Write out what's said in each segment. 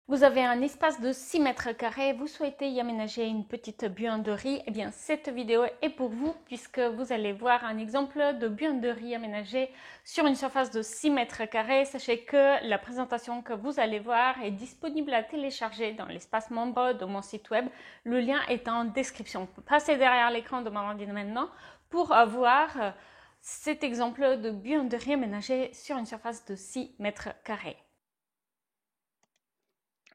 Vous avez un espace de 6 mètres carrés, vous souhaitez y aménager une petite buanderie, eh bien cette vidéo est pour vous puisque vous allez voir un exemple de buanderie aménagée sur une surface de 6 mètres carrés. Sachez que la présentation que vous allez voir est disponible à télécharger dans l'espace membre de mon site web. Le lien est en description. Passez derrière l'écran de ma landing maintenant pour voir cet exemple de buanderie aménagée sur une surface de 6 mètres carrés.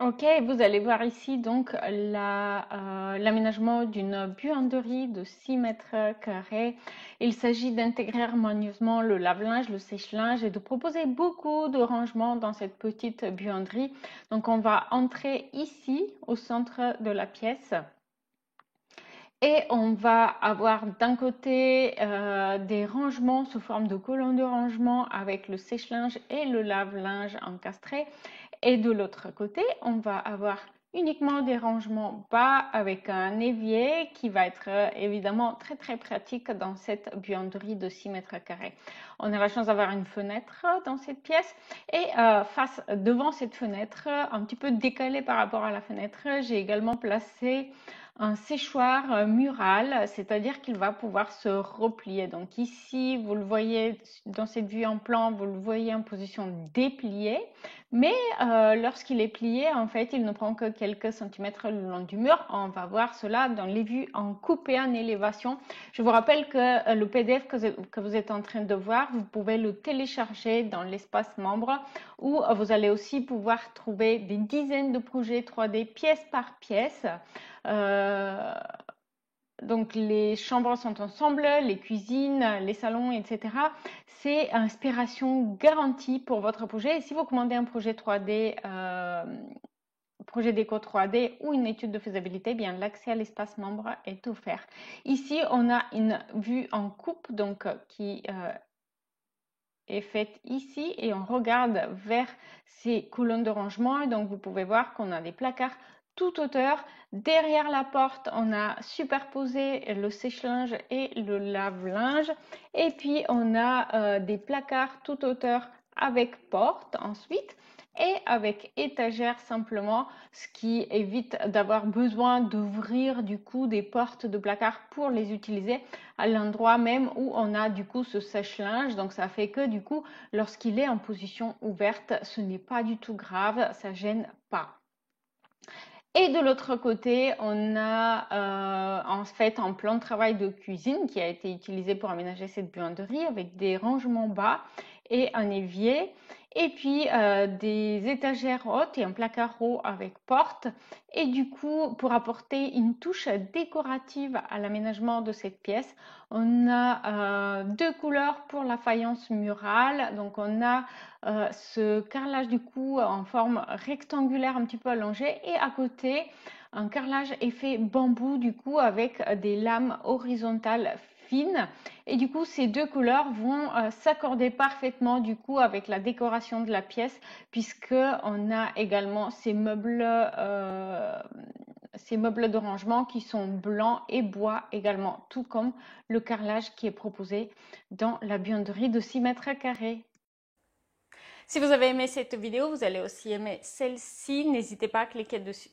Ok, vous allez voir ici donc l'aménagement d'une buanderie de 6 mètres carrés. Il s'agit d'intégrer harmonieusement le lave-linge, le sèche-linge et de proposer beaucoup de rangements dans cette petite buanderie. Donc on va entrer ici au centre de la pièce. Et on va avoir d'un côté des rangements sous forme de colonnes de rangement avec le sèche-linge et le lave-linge encastré. Et de l'autre côté, on va avoir uniquement des rangements bas avec un évier qui va être évidemment très pratique dans cette buanderie de 6 mètres carrés. On a la chance d'avoir une fenêtre dans cette pièce et devant cette fenêtre, un petit peu décalée par rapport à la fenêtre, j'ai également placé un séchoir mural, c'est-à-dire qu'il va pouvoir se replier. Donc ici, vous le voyez dans cette vue en plan, vous le voyez en position dépliée, mais lorsqu'il est plié, en fait, il ne prend que quelques centimètres le long du mur. On va voir cela dans les vues en coupe et en élévation. Je vous rappelle que le PDF que vous êtes en train de voir, vous pouvez le télécharger dans l'espace membre où vous allez aussi pouvoir trouver des dizaines de projets 3D pièce par pièce. Donc les chambres sont ensemble, les cuisines, les salons, etc. C'est inspiration garantie pour votre projet. Et si vous commandez un projet 3D, projet déco 3D ou une étude de faisabilité, bien l'accès à l'espace membre est offert. Ici, on a une vue en coupe donc qui est faite ici et on regarde vers ces colonnes de rangement. Et donc vous pouvez voir qu'on a des placards toute hauteur. Derrière la porte, on a superposé le sèche-linge et le lave-linge. Et puis on a des placards toute hauteur avec porte ensuite et avec étagère simplement, ce qui évite d'avoir besoin d'ouvrir du coup des portes de placard pour les utiliser à l'endroit même où on a du coup ce sèche-linge. Donc ça fait que du coup lorsqu'il est en position ouverte, ce n'est pas du tout grave, ça gêne pas. Et de l'autre côté, on a en fait un plan de travail de cuisine qui a été utilisé pour aménager cette buanderie avec des rangements bas et un évier. Et puis des étagères hautes et un placard haut avec porte. Et du coup, pour apporter une touche décorative à l'aménagement de cette pièce, on a deux couleurs pour la faïence murale. Donc on a ce carrelage du coup en forme rectangulaire un petit peu allongé et à côté un carrelage effet bambou du coup avec des lames horizontales fines et du coup ces deux couleurs vont s'accorder parfaitement du coup avec la décoration de la pièce puisque on a également ces meubles de rangement qui sont blancs et bois également, tout comme le carrelage qui est proposé dans la buanderie de 6 mètres carrés. Si vous avez aimé cette vidéo, vous allez aussi aimer celle-ci. N'hésitez pas à cliquer dessus.